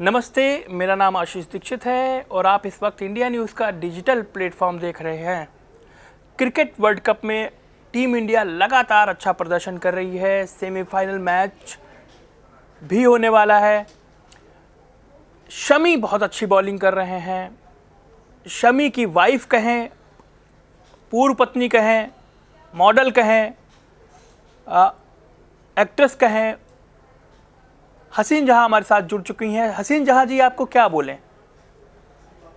नमस्ते, मेरा नाम आशीष दीक्षित है और आप इस वक्त इंडिया न्यूज़ का डिजिटल प्लेटफॉर्म देख रहे हैं। क्रिकेट वर्ल्ड कप में टीम इंडिया लगातार अच्छा प्रदर्शन कर रही है। सेमीफाइनल मैच भी होने वाला है। शमी बहुत अच्छी बॉलिंग कर रहे हैं। शमी की वाइफ कहें, पूर्व पत्नी कहें, मॉडल कहें, एक्ट्रेस कहें, हसीन जहां हमारे साथ जुड़ चुकी हैं। हसीन जहां जी, आपको क्या बोलें?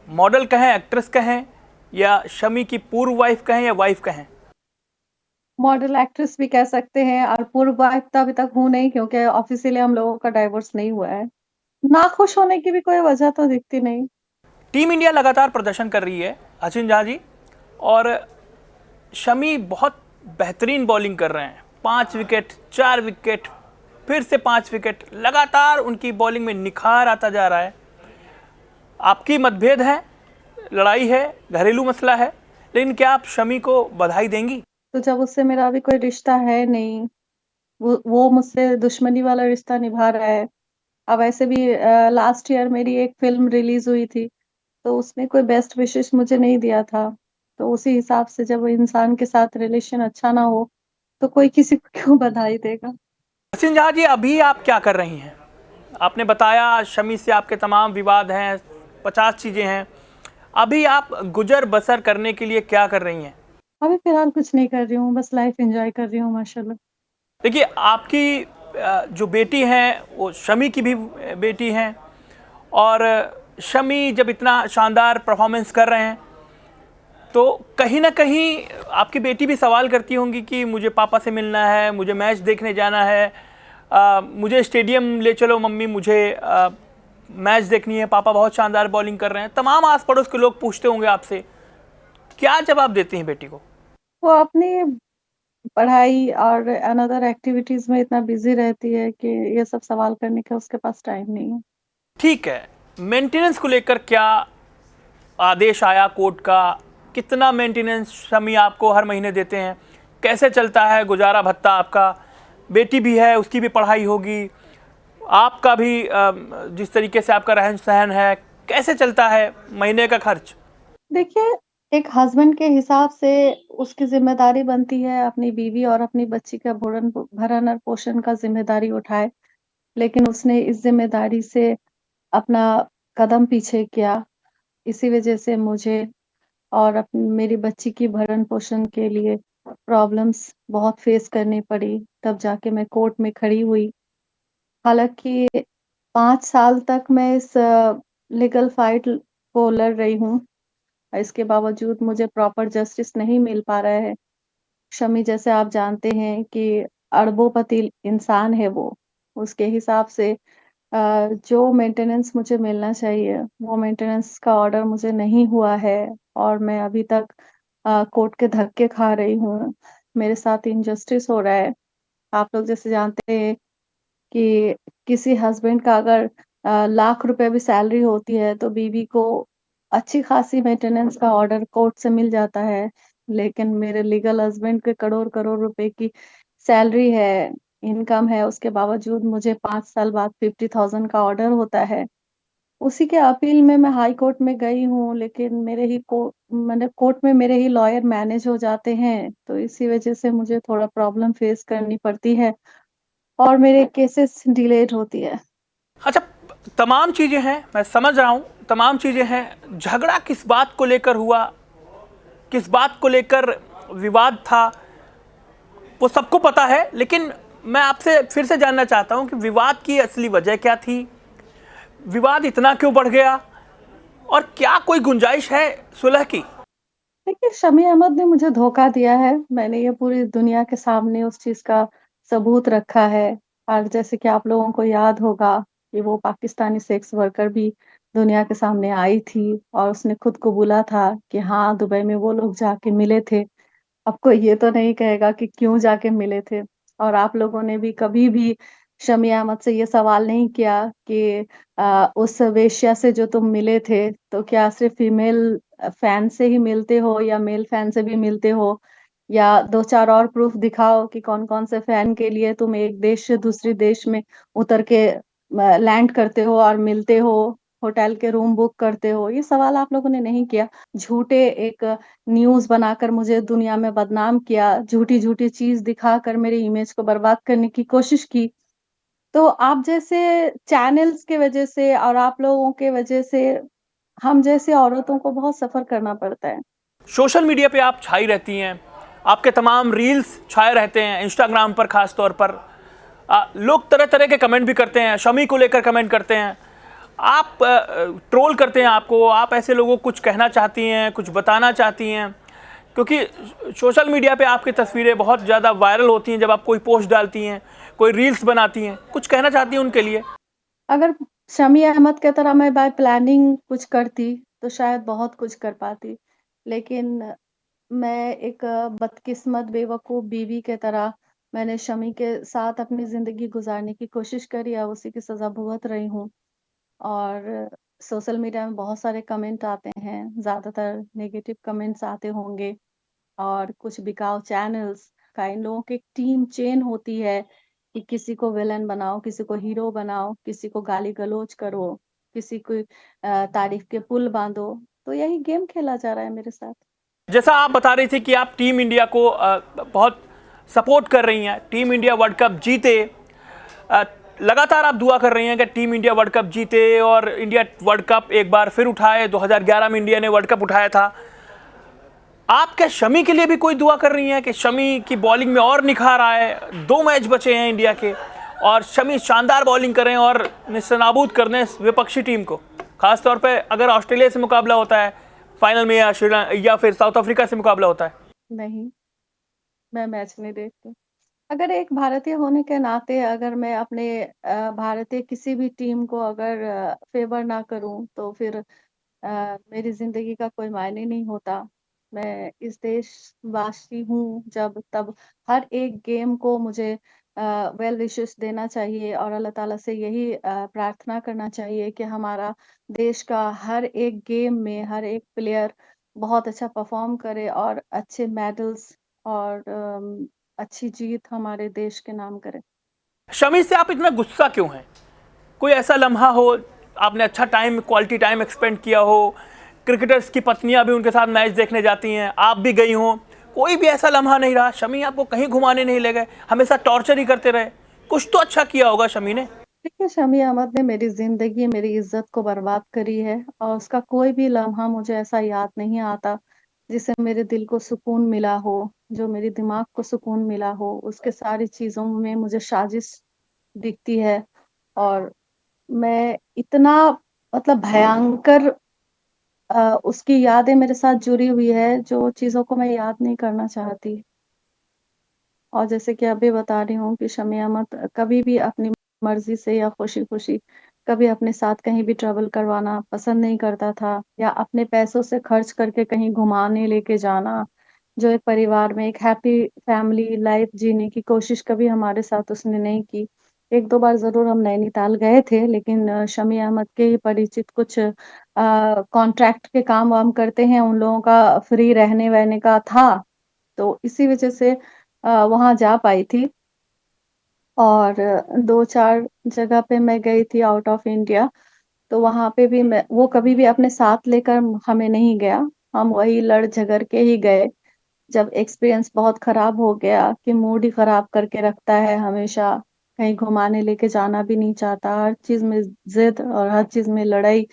मॉडल कहें, एक्ट्रेस कहें, या शमी की पूर्व वाइफ कहें, या वाइफ कहें? मॉडल एक्ट्रेस भी कह सकते हैं और पूर्व वाइफ तो अभी तक हूँ नहीं, क्योंकि ऑफिशियली हम लोगों का डाइवोर्स नहीं हुआ है। नाखुश होने की भी कोई वजह तो दिखती नहीं। टीम इंडिया लगातार प्रदर्शन कर रही है, हसीन जहां जी, और शमी बहुत बेहतरीन बॉलिंग कर रहे हैं। 5 विकेट, 4 विकेट, फिर से 5 विकेट, लगातार उनकी बॉलिंग में निखार आता जा रहा है। आपकी मतभेद है, लड़ाई है, घरेलू मसला है, लेकिन क्या आप शमी को बधाई देंगी? तो जब उससे मेरा अभी कोई रिश्ता है नहीं, वो मुझसे दुश्मनी वाला रिश्ता निभा रहा है। अब ऐसे भी लास्ट ईयर मेरी एक फिल्म रिलीज हुई थी, तो उसने कोई बेस्ट विशेस मुझे नहीं दिया था। तो उसी हिसाब से जब इंसान के साथ रिलेशन अच्छा ना हो, तो कोई किसी को क्यों बधाई देगा। हसीन जहां जी, अभी आप क्या कर रही हैं? आपने बताया शमी से आपके तमाम विवाद हैं, 50 चीज़ें हैं। अभी आप गुजर बसर करने के लिए क्या कर रही हैं? अभी फिलहाल कुछ नहीं कर रही हूँ, बस लाइफ एंजॉय कर रही हूँ माशाल्लाह। देखिए, आपकी जो बेटी हैं वो शमी की भी बेटी हैं, और शमी जब इतना शानदार परफॉर्मेंस कर रहे हैं तो कहीं ना कहीं आपकी बेटी भी सवाल करती होंगी कि मुझे पापा से मिलना है, मुझे मैच देखने जाना है, मुझे स्टेडियम ले चलो मम्मी, मुझे मैच देखनी है, पापा बहुत शानदार बॉलिंग कर रहे हैं। तमाम आस पड़ोस के लोग पूछते होंगे आपसे, क्या जवाब देती हैं बेटी को? वो अपनी पढ़ाई और अनदर एक्टिविटीज में इतना बिजी रहती है कि ये सब सवाल करने का उसके पास टाइम नहीं है। ठीक है, मेंटेनेंस को लेकर क्या आदेश आया कोर्ट का? कितना मेंटेनेंस शमी आपको हर महीने देते हैं? कैसे चलता है गुजारा भत्ता आपका? बेटी भी है, उसकी भी पढ़ाई होगी, आपका भी जिस तरीके से आपका रहन सहन है, कैसे चलता है महीने का खर्च? देखिए, एक हस्बैंड के हिसाब से उसकी जिम्मेदारी बनती है अपनी बीवी और अपनी बच्ची का भरण और पोषण का जिम्मेदारी उठाए। लेकिन उसने इस जिम्मेदारी से अपना कदम पीछे किया। इसी वजह से मुझे और मेरी बच्ची की भरण पोषण के लिए प्रॉब्लम्स बहुत फेस करनी पड़ी। तब जाके मैं कोर्ट में खड़ी हुई। हालाँकि 5 साल तक मैं इस लीगल फाइट को लड़ रही हूँ। इसके बावजूद मुझे प्रॉपर जस्टिस नहीं मिल पा रहा है। शमी, जैसे आप जानते हैं कि अरबों-पति इंसान है वो। उसके हिसाब से जो मेंटेनेंस मुझे मिलना चाहिए, वो मेंटेनेंस का ऑर्डर मुझे नहीं हुआ है और मैं अभी तक कोर्ट के धक्के खा रही हूँ। मेरे साथ इनजस्टिस हो रहा है। आप लोग जैसे जानते हैं कि किसी हस्बैंड का अगर लाख रुपए भी सैलरी होती है, तो बीवी को अच्छी खासी मेंटेनेंस का ऑर्डर कोर्ट से मिल जाता है। लेकिन मेरे लीगल हस्बैंड के करोड़-करोड़ रुपए की सैलरी है, इनकम है, उसके बावजूद मुझे 5 साल बाद 50,000 का ऑर्डर होता है। उसी के अपील में मैं हाई कोर्ट में गई हूँ, लेकिन मैंने कोर्ट में मेरे ही लॉयर मैनेज हो जाते हैं, तो इसी वजह से मुझे थोड़ा प्रॉब्लम फेस करनी पड़ती है और मेरे केसेस डिलेड होती है। अच्छा, तमाम चीज़ें हैं, मैं समझ रहा हूँ, तमाम चीज़ें हैं। झगड़ा किस बात को लेकर हुआ, किस बात को लेकर विवाद था, वो सबको पता है, लेकिन मैं आपसे फिर से जानना चाहता हूं कि विवाद की असली वजह क्या थी? विवाद इतना क्यों बढ़ गया? और क्या कोई गुंजाइश है सुलह की? देखिए, शमी अहमद ने मुझे धोखा दिया है। मैंने ये पूरी दुनिया के सामने उस चीज़ का सबूत रखा है। और जैसे कि आप लोगों को याद होगा कि वो पाकिस्तानी सेक्स वर्कर भी दुनिया के सामने आई थी और उसने खुद को बोला था कि हाँ, दुबई में वो लोग जाके मिले थे। अब कोई ये तो नहीं कहेगा कि क्यों जाके मिले थे। और आप लोगों ने भी कभी भी शमी अहमद से ये सवाल नहीं किया कि उस वेश्या से जो तुम मिले थे, तो क्या सिर्फ़ फीमेल फैन से ही मिलते हो या मेल फैन से भी मिलते हो? या 2-4 और प्रूफ़ दिखाओ कि कौन-कौन से फैन के लिए तुम एक देश से दूसरे देश में उतर के लैंड करते हो और मिलते हो, होटल के रूम बुक करते हो? ये सवाल आप लोगों ने नहीं किया। झूठे एक न्यूज़ बनाकर मुझे दुनिया में बदनाम किया, झूठी-झूठी चीज़ दिखाकर मेरी इमेज को बर्बाद करने की कोशिश की। तो आप जैसे चैनल्स की वज़ह से और आप लोगों के वज़ह से हम जैसी औरतों को बहुत सफ़र करना पड़ता है। सोशल मीडिया पे आप छाई रहती हैं, आपके तमाम रील्स छाए रहते हैं, इंस्टाग्राम पर खास तौर पर लोग तरह तरह के कमेंट भी करते हैं, शमी को लेकर कमेंट करते हैं, आप ट्रोल करते हैं आपको, आप ऐसे लोगों को कुछ कहना चाहती हैं, कुछ बताना चाहती हैं, क्योंकि सोशल मीडिया पे आपकी तस्वीरें बहुत ज़्यादा वायरल होती हैं जब आप कोई पोस्ट डालती हैं, कोई रील्स बनाती हैं, कुछ कहना चाहती हैं उनके लिए? अगर शमी अहमद की तरह मैं बाय प्लानिंग कुछ करती, तो शायद बहुत कुछ कर पाती। लेकिन मैं एक बदकिस्मत, बेवकूफ़ बीवी की तरह मैंने शमी के साथ अपनी ज़िंदगी गुज़ारने की कोशिश करी और उसी की सज़ा भुगत रही हूँ। और सोशल मीडिया में बहुत सारे कमेंट आते हैं, ज़्यादातर नेगेटिव कमेंट्स आते होंगे और कुछ बिकाऊ चैनल्स का इन लोगों की एक टीम चेन होती है कि किसी को विलेन बनाओ, किसी को हीरो बनाओ, किसी को गाली-गलौज करो, किसी को तारीफ़ के पुल बाँधो। तो यही गेम खेला जा रहा है मेरे साथ। जैसा आप बता रही थी कि आप टीम इंडिया को बहुत सपोर्ट कर रही हैं, टीम इंडिया वर्ल्ड कप जीते, अ, लगातार आप दुआ कर रही हैं कि टीम इंडिया वर्ल्ड कप जीते और इंडिया वर्ल्ड कप एक बार फिर उठाए। 2011 में इंडिया ने वर्ल्ड कप उठाया था। आप क्या शमी के लिए भी कोई दुआ कर रही हैं कि शमी की बॉलिंग में और निखार आए? 2 मैच बचे हैं इंडिया के और शमी शानदार बॉलिंग करें और निस्तानाबूद कर दें विपक्षी टीम को, खासतौर पे अगर ऑस्ट्रेलिया से मुकाबला होता है फाइनल में, या श्रीलंका या फिर साउथ अफ्रीका से मुकाबला होता है। नहीं, मैं मैच नहीं देखती। अगर एक भारतीय होने के नाते अगर मैं अपने भारतीय किसी भी टीम को अगर फ़ेवर ना करूँ, तो फिर मेरी ज़िंदगी का कोई मायने नहीं होता। मैं इस देशवासी हूँ जब तब हर एक गेम को मुझे वेल विशेस देना चाहिए और अल्लाह ताला से यही प्रार्थना करना चाहिए कि हमारा देश का हर एक गेम में हर एक प्लेयर बहुत अच्छा परफ़ॉर्म करे और अच्छे मेडल्स और अच्छी जीत हमारे देश के नाम करे। शमी से आप इतना गुस्सा क्यों हैं? कोई ऐसा लम्हा हो, आपने अच्छा टाइम, क्वालिटी टाइम एक्सपेंड किया हो, क्रिकेटर्स की पत्नियां भी उनके साथ मैच देखने जाती हैं, आप भी गई हो, कोई भी ऐसा लम्हा नहीं रहा, शमी आपको कहीं घुमाने नहीं ले गए, हमेशा टॉर्चर ही करते रहे, कुछ तो अच्छा किया होगा शमी ने। देखिए, शमी अहमद ने मेरी ज़िंदगी, मेरी इज़्ज़त को बर्बाद करी है और उसका कोई भी लम्हा मुझे ऐसा याद नहीं आता, जिससे मेरे दिल को सुकून मिला हो, जो मेरे दिमाग को सुकून मिला हो। उसके सारी चीज़ों में मुझे साजिश दिखती है और मैं इतना मतलब भयंकर उसकी यादें मेरे साथ जुड़ी हुई है, जो चीज़ों को मैं याद नहीं करना चाहती। और जैसे कि अभी बता रही हूँ कि शमी अहमद कभी भी अपनी मर्ज़ी से या खुशी-खुशी कभी अपने साथ कहीं भी ट्रैवल करवाना पसंद नहीं करता था या अपने पैसों से खर्च करके कहीं घुमाने लेके जाना, जो एक परिवार में एक हैप्पी फैमिली लाइफ़ जीने की कोशिश कभी हमारे साथ उसने नहीं की। 1-2 बार ज़रूर हम नैनीताल गए थे, लेकिन शमी अहमद के ही परिचित कुछ कॉन्ट्रैक्ट के काम-वाम करते हैं, उन लोगों का फ्री रहने-वहने का था, तो इसी वज़ह से वहाँ जा पाई थी और 2-4 जगह पे मैं गई थी आउट ऑफ इंडिया, तो वहाँ पे भी मैं वो कभी भी अपने साथ लेकर हमें नहीं गया, हम वही लड़-झगड़ के ही गए। जब एक्सपीरियंस बहुत खराब हो गया कि मूड ही खराब करके रखता है हमेशा, कहीं घुमाने लेके जाना भी नहीं चाहता, हर चीज़ में ज़िद और हर चीज़ में लड़ाई,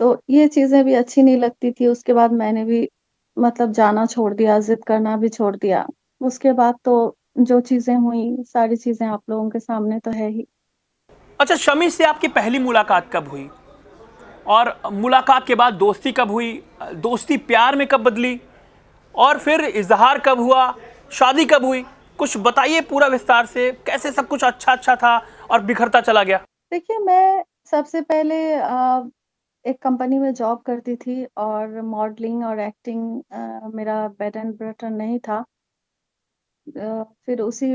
तो ये चीज़ें भी अच्छी नहीं लगती थी। उसके बाद मैंने भी मतलब जाना छोड़ दिया, ज़िद करना भी छोड़ दिया। उसके बाद तो जो चीज़ें हुई, सारी चीज़ें आप लोगों के सामने तो है ही। अच्छा, शमी से आपकी पहली मुलाकात कब हुई और मुलाकात के बाद दोस्ती कब हुई, दोस्ती प्यार में कब बदली और फिर इजहार कब हुआ, शादी कब हुई? कुछ बताइए पूरा विस्तार से, कैसे सब कुछ अच्छा अच्छा था और बिखरता चला गया। देखिए, मैं सबसे पहले एक कंपनी में जॉब करती थी और मॉडलिंग और एक्टिंग मेरा ब्रेड एंड बटर नहीं था। फिर उसी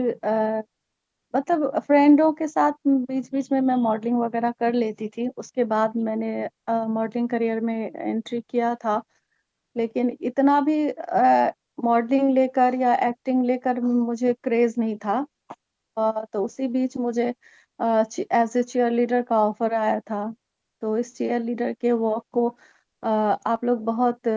मतलब फ्रेंडों के साथ बीच-बीच में मैं मॉडलिंग वगैरह कर लेती थी। उसके बाद मैंने मॉडलिंग करियर में एंट्री किया था। लेकिन इतना भी मॉडलिंग लेकर या एक्टिंग लेकर मुझे क्रेज़ नहीं था। तो उसी बीच मुझे एज ए चीयर लीडर का ऑफर आया था। तो इस चीयर लीडर के वर्क को आप लोग बहुत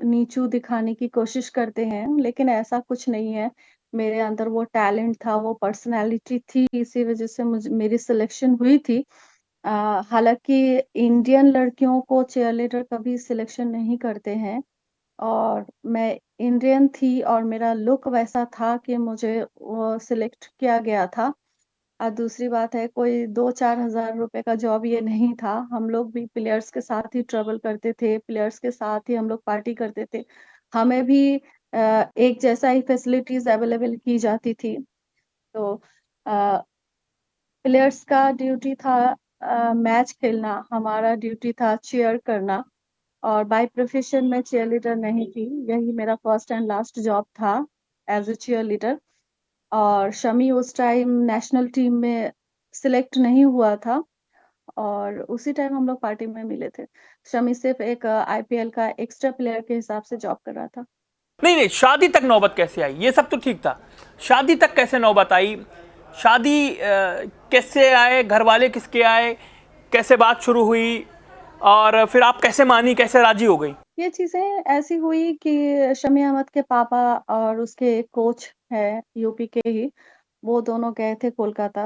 नीचू दिखाने की कोशिश करते हैं, लेकिन ऐसा कुछ नहीं है। मेरे अंदर वो टैलेंट था, वो पर्सनैलिटी थी, इसी वजह से मेरी सिलेक्शन हुई थी। हालाँकि इंडियन लड़कियों को चीयर लीडर कभी सिलेक्शन नहीं करते हैं। और मैं इंडियन थी और मेरा लुक वैसा था कि मुझे वो सिलेक्ट किया गया था। दूसरी बात है, कोई 2-4 हज़ार रुपए का जॉब ये नहीं था। हम लोग भी प्लेयर्स के साथ ही ट्रैवल करते थे, प्लेयर्स के साथ ही हम लोग पार्टी करते थे। हमें भी एक जैसा ही फैसिलिटीज़ अवेलेबल की जाती थी। तो अ, प्लेयर्स का ड्यूटी था मैच खेलना, हमारा ड्यूटी था चीयर करना। और बाय प्रोफेशन मैं चीयरलीडर नहीं थी, यही मेरा फर्स्ट एंड लास्ट जॉब था एज़ अ चीयरलीडर। और शमी उस टाइम नेशनल टीम में सिलेक्ट नहीं हुआ था और उसी टाइम हम लोग पार्टी में मिले थे। शमी सिर्फ़ एक आईपीएल का एक्स्ट्रा प्लेयर के हिसाब से जॉब कर रहा था। नहीं नहीं, शादी तक नौबत कैसे आई? ये सब तो ठीक था, शादी तक कैसे नौबत आई? शादी कैसे आए, घर वाले किसके आए, कैसे बात शुरू हुई और फिर आप कैसे मानी, कैसे राजी हो गई? ये चीज़ें ऐसी हुई कि शमी अहमद के पापा और उसके एक कोच हैं यूपी के ही, वो दोनों गए थे कोलकाता।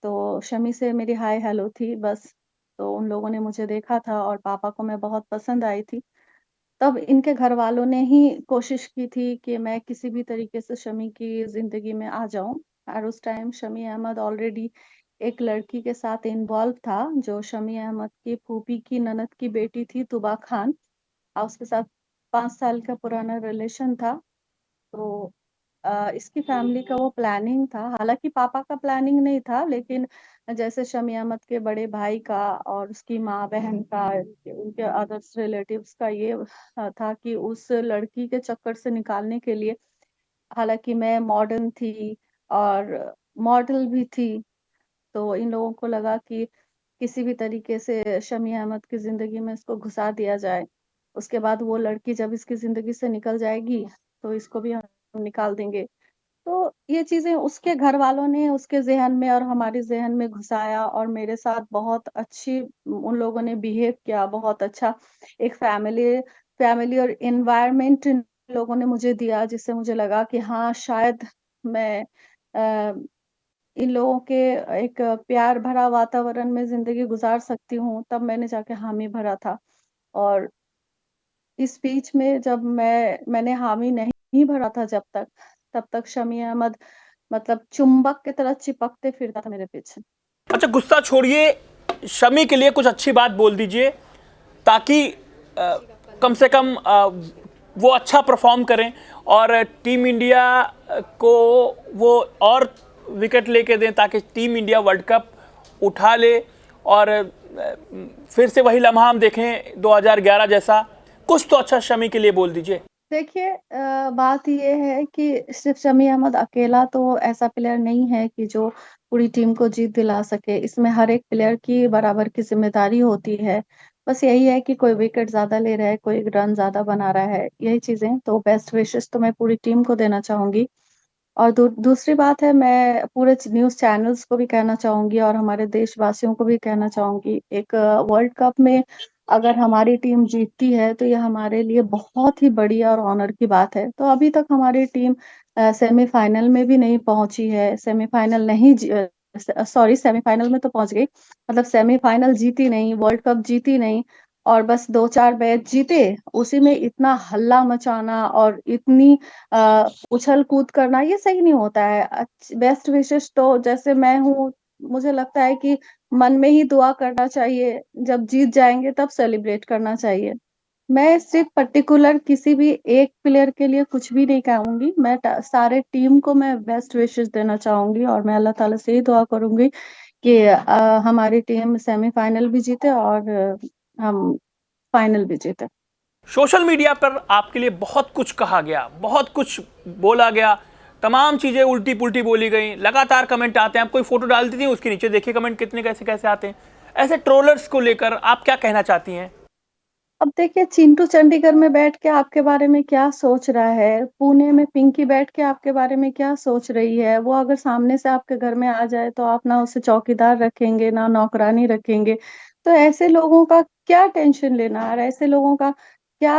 तो शमी से मेरी हाय हेलो थी बस। तो उन लोगों ने मुझे देखा था और पापा को मैं बहुत पसंद आई थी। तब इनके घरवालों ने ही कोशिश की थी कि मैं किसी भी तरीके से शमी की ज़िंदगी में आ जाऊँ। और उस टाइम शमी अहमद ऑलरेडी एक लड़की के साथ इन्वॉल्व था, जो शमी अहमद की फूफी की ननद की बेटी थी तुबा खान। उसके साथ 5 साल का पुराना रिलेशन था। तो इसकी फैमिली का वो प्लानिंग था, हालाँकि पापा का प्लानिंग नहीं था, लेकिन जैसे शमी अहमद के बड़े भाई का और उसकी माँ-बहन का, उनके अदर्स रिलेटिव्स का ये था कि उस लड़की के चक्कर से निकालने के लिए, हालाँकि मैं मॉडर्न थी और मॉडल भी थी, तो इन लोगों को लगा कि किसी भी तरीके से शमी अहमद की ज़िंदगी में इसको घुसा दिया जाए। उसके बाद वो लड़की जब इसकी ज़िंदगी से निकल जाएगी, तो इसको भी हम निकाल देंगे। तो ये चीज़ें उसके घरवालों ने उसके ज़हन में और हमारे ज़हन में घुसाया और मेरे साथ बहुत अच्छी उन लोगों ने बिहेव किया, बहुत अच्छा एक फैमिली और एनवायरनमेंट इन लोगों ने मुझे दिया, जिससे मुझे लगा कि हाँ, शायद मैं अ, इन लोगों के एक प्यार भरा वातावरण में ज़िंदगी गुज़ार सकती हूँ, तब मैंने जाके हामी भरा था। और इस बीच में जब मैंने हामी नहीं भरा था तब तक शमी अहमद मतलब चुंबक की तरह चिपकते फिरता था मेरे पीछे। अच्छा, गुस्सा छोड़िए, शमी के लिए कुछ अच्छी बात बोल दीजिए ताकि कम से कम वो अच्छा परफॉर्म करें और टीम इंडिया को वो और विकेट लेके दें ताकि टीम इंडिया वर्ल्ड कप उठा ले और फिर से वही लम्हा हम देखें 2011 जैसा। कुछ तो अच्छा शमी के लिए बोल दीजिए। देखिए बात ये है कि सिर्फ़ शमी अहमद अकेला तो ऐसा प्लेयर नहीं है कि जो पूरी टीम को जीत दिला सके। इसमें हर एक प्लेयर की बराबर की ज़िम्मेदारी होती है। बस यही है कि कोई विकेट ज़्यादा ले रहा है, कोई रन ज़्यादा बना रहा है, यही चीज़ें। तो बेस्ट विशेज़ तो मैं पूरी टीम को देना चाहूँगी। और दूसरी बात है, मैं पूरे न्यूज़ चैनल्स को भी कहना चाहूँगी और हमारे देशवासियों को भी कहना चाहूँगी, एक वर्ल्ड कप में अगर हमारी टीम जीतती है, तो ये हमारे लिए बहुत ही बड़ी और ऑनर की बात है। तो अभी तक हमारी टीम सेमीफ़ाइनल में भी नहीं पहुँची है, सेमीफ़ाइनल नहीं सॉरी सेमीफ़ाइनल में तो पहुँच गई, मतलब सेमीफ़ाइनल जीती नहीं, वर्ल्ड कप जीती नहीं और बस 2-4 मैच जीते, उसी में इतना हल्ला मचाना और इतनी उछल-कूद करना ये सही नहीं होता है। बेस्ट विशेज़ तो जैसे मैं हूँ, मुझे लगता है कि मन में ही दुआ करना चाहिए, जब जीत जाएँगे तब सेलिब्रेट करना चाहिए। मैं सिर्फ़ पर्टिकुलर किसी भी एक प्लेयर के लिए कुछ भी नहीं कहूँगी, मैं सारे टीम को मैं बेस्ट विशेज़ देना चाहूँगी और मैं अल्लाह ताला से यही दुआ करूँगी कि हमारी टीम सेमीफ़ाइनल भी जीते और हम फाइनल भी जीते। सोशल मीडिया पर आपके लिए बहुत कुछ कहा गया, बहुत कुछ बोला गया, तमाम चीज़ें उल्टी पुल्टी बोली गई, लगातार कमेंट आते हैं। आप कोई फोटो डालती थी, उसके नीचे देखिए कमेंट कितने कैसे कैसे आते हैं। ऐसे ट्रोलर्स को लेकर आप क्या कहना चाहती हैं? अब देखिए चिंटू चंडीगढ़ में बैठ के आपके बारे में क्या सोच रहा है, पुणे में पिंकी बैठ के आपके बारे में क्या सोच रही है, वो अगर सामने से आपके घर में आ जाए तो आप ना उसे चौकीदार रखेंगे, ना नौकरानी रखेंगे। तो ऐसे लोगों का क्या टेंशन लेना और ऐसे लोगों का क्या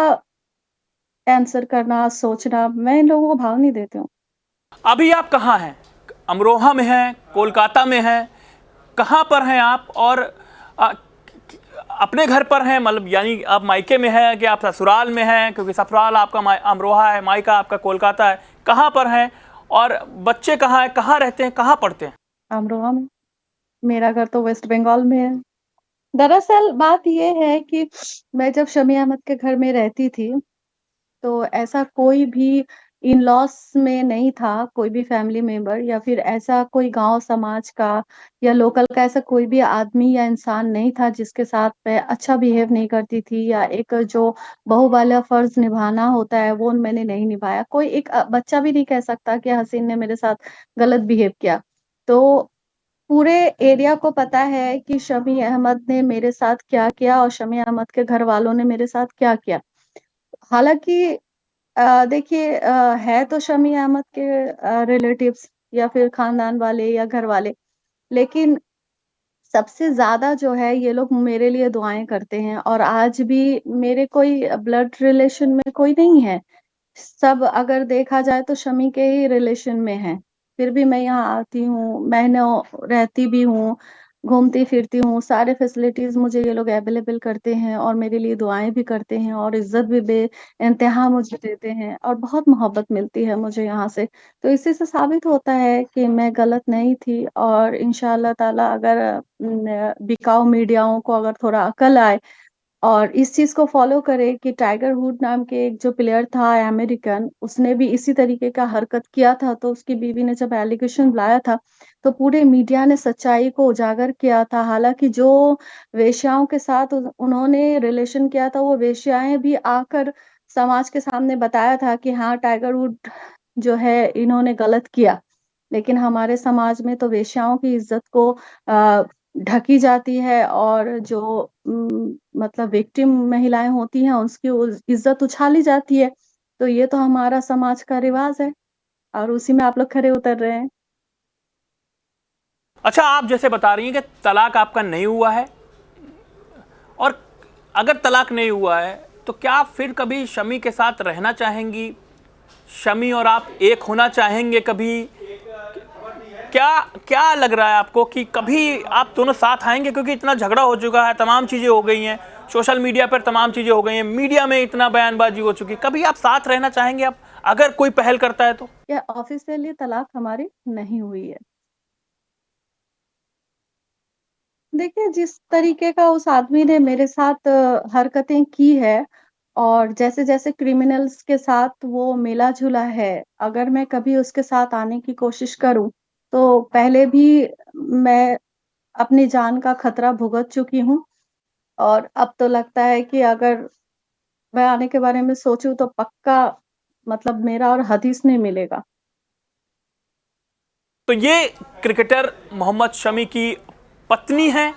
आंसर करना, सोचना, मैं इन लोगों को भाव नहीं देती हूँ। अभी आप कहाँ हैं? अमरोहा में हैं, कोलकाता में हैं, कहाँ पर हैं आप? और अपने घर पर हैं, मतलब यानी आप मायके में हैं कि आप ससुराल में हैं? क्योंकि ससुराल आपका अमरोहा है, मायका आपका कोलकाता है। कहाँ पर हैं और बच्चे कहाँ हैं, कहाँ रहते हैं, कहाँ पढ़ते हैं? अमरोहा में, मेरा घर तो वेस्ट बंगाल में है। दरअसल बात ये है कि मैं जब शमी अहमद के घर में रहती थी, तो ऐसा कोई भी इन-लॉज़ में नहीं था, कोई भी फैमिली मेंबर या फिर ऐसा कोई गाँव समाज का या लोकल का ऐसा कोई भी आदमी या इंसान नहीं था जिसके साथ मैं अच्छा बिहेव नहीं करती थी या एक जो बहू वाला फ़र्ज़ निभाना होता है वो मैंने नहीं निभाया। कोई एक बच्चा भी नहीं कह सकता कि हसीन ने मेरे साथ गलत बिहेव किया। तो पूरे एरिया को पता है कि शमी अहमद ने मेरे साथ क्या किया और शमी अहमद के घरवालों ने मेरे साथ क्या किया। हालाँकि देखिए है तो शमी अहमद के रिलेटिव्स या फिर खानदान वाले या घर वाले, लेकिन सबसे ज़्यादा जो है ये लोग मेरे लिए दुआएँ करते हैं और आज भी मेरे कोई ब्लड रिलेशन में कोई नहीं है। सब अगर देखा जाए तो शमी के ही रिलेशन में हैं। फिर भी मैं यहाँ आती हूँ, महीनों रहती भी हूँ, घूमती-फिरती हूँ, सारे फैसिलिटीज़ मुझे ये लोग अवेलेबल करते हैं और मेरे लिए दुआएँ भी करते हैं और इज़्ज़त भी बेइंतहा मुझे देते हैं और बहुत मोहब्बत मिलती है मुझे यहाँ से। तो इसी से साबित होता है कि मैं गलत नहीं थी और इंशाअल्लाह ताला अगर बिकाऊ मीडियाओं को अगर थोड़ा अकल आए और इस चीज़ को फ़ॉलो करे कि टाइगर वुड नाम के एक जो प्लेयर था अमेरिकन, उसने भी इसी तरीके का हरकत किया था, तो उसकी बीवी ने जब एलिगेशन लाया था, तो पूरे मीडिया ने सच्चाई को उजागर किया था। हालाँकि जो वेश्याओं के साथ उन्होंने रिलेशन किया था, वो वेश्याएँ भी आकर समाज के सामने बताया था कि हाँ, टाइगर वुड जो है इन्होंने गलत किया। लेकिन हमारे समाज में तो वेश्याओं की इज़्ज़त को ढकी जाती है और जो मतलब विक्टिम महिलाएँ होती हैं, उसकी इज़्ज़त उछाली जाती है। तो ये तो हमारा समाज का रिवाज़ है और उसी में आप लोग खरे उतर रहे हैं। अच्छा, आप जैसे बता रही हैं कि तलाक आपका नहीं हुआ है, और अगर तलाक नहीं हुआ है तो क्या आप फिर कभी शमी के साथ रहना चाहेंगी? शमी और आप एक होना चाहेंगे कभी? क्या क्या लग रहा है आपको कि कभी आप दोनों साथ आएंगे? क्योंकि इतना झगड़ा हो चुका है, तमाम चीज़ें हो गई हैं, सोशल मीडिया पर तमाम चीज़ें हो गई हैं, मीडिया में इतना बयानबाजी हो चुकी है, कभी आप साथ रहना चाहेंगे आप, अगर कोई पहल करता है तो? ये ऑफ़िशियली तलाक हमारी नहीं हुई है। देखिए, जिस तरीके का उस आदमी ने मेरे साथ हरकतें की है और जैसे-जैसे क्रिमिनल्स के साथ वो मिला-जुला है, अगर मैं कभी उसके साथ आने की कोशिश करूँ, तो पहले भी मैं अपनी जान का खतरा भुगत चुकी हूँ और अब तो लगता है कि अगर मैं आने के बारे में सोचूँ तो पक्का मतलब मेरा और हदीस नहीं मिलेगा। तो ये क्रिकेटर मोहम्मद शमी की पत्नी हैं।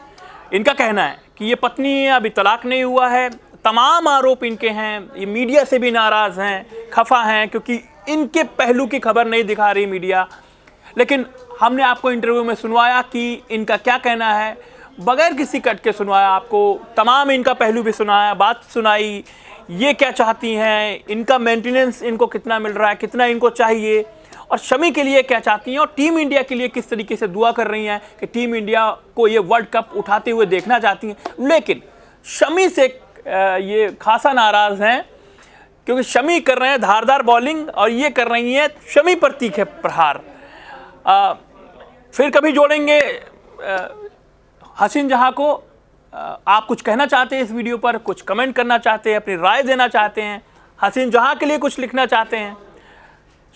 इनका कहना है कि ये पत्नी है, अभी तलाक नहीं हुआ है, तमाम आरोप इनके हैं, ये मीडिया से भी नाराज़ हैं, खफा हैं क्योंकि इनके पहलू की खबर नहीं दिखा रही मीडिया। लेकिन हमने आपको इंटरव्यू में सुनवाया कि इनका क्या कहना है, बगैर किसी कट के सुनवाया आपको, तमाम इनका पहलू भी सुनाया, बात सुनाई, ये क्या चाहती हैं, इनका मेंटेनेंस इनको कितना मिल रहा है, कितना इनको चाहिए, और शमी के लिए क्या चाहती हैं, और टीम इंडिया के लिए किस तरीके से दुआ कर रही हैं कि टीम इंडिया को ये वर्ल्ड कप उठाते हुए देखना चाहती हैं। लेकिन शमी से ये खासा नाराज़ हैं क्योंकि शमी कर रहे हैं धारदार बॉलिंग और ये कर रही हैं शमी पर तीखे प्रहार। फिर कभी जोड़ेंगे हसीन जहां को। आप कुछ कहना चाहते हैं इस वीडियो पर, कुछ कमेंट करना चाहते हैं, अपनी राय देना चाहते हैं, हसीन जहां के लिए कुछ लिखना चाहते हैं,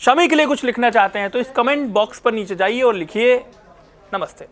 शमी के लिए कुछ लिखना चाहते हैं, तो इस कमेंट बॉक्स पर नीचे जाइए और लिखिए। नमस्ते।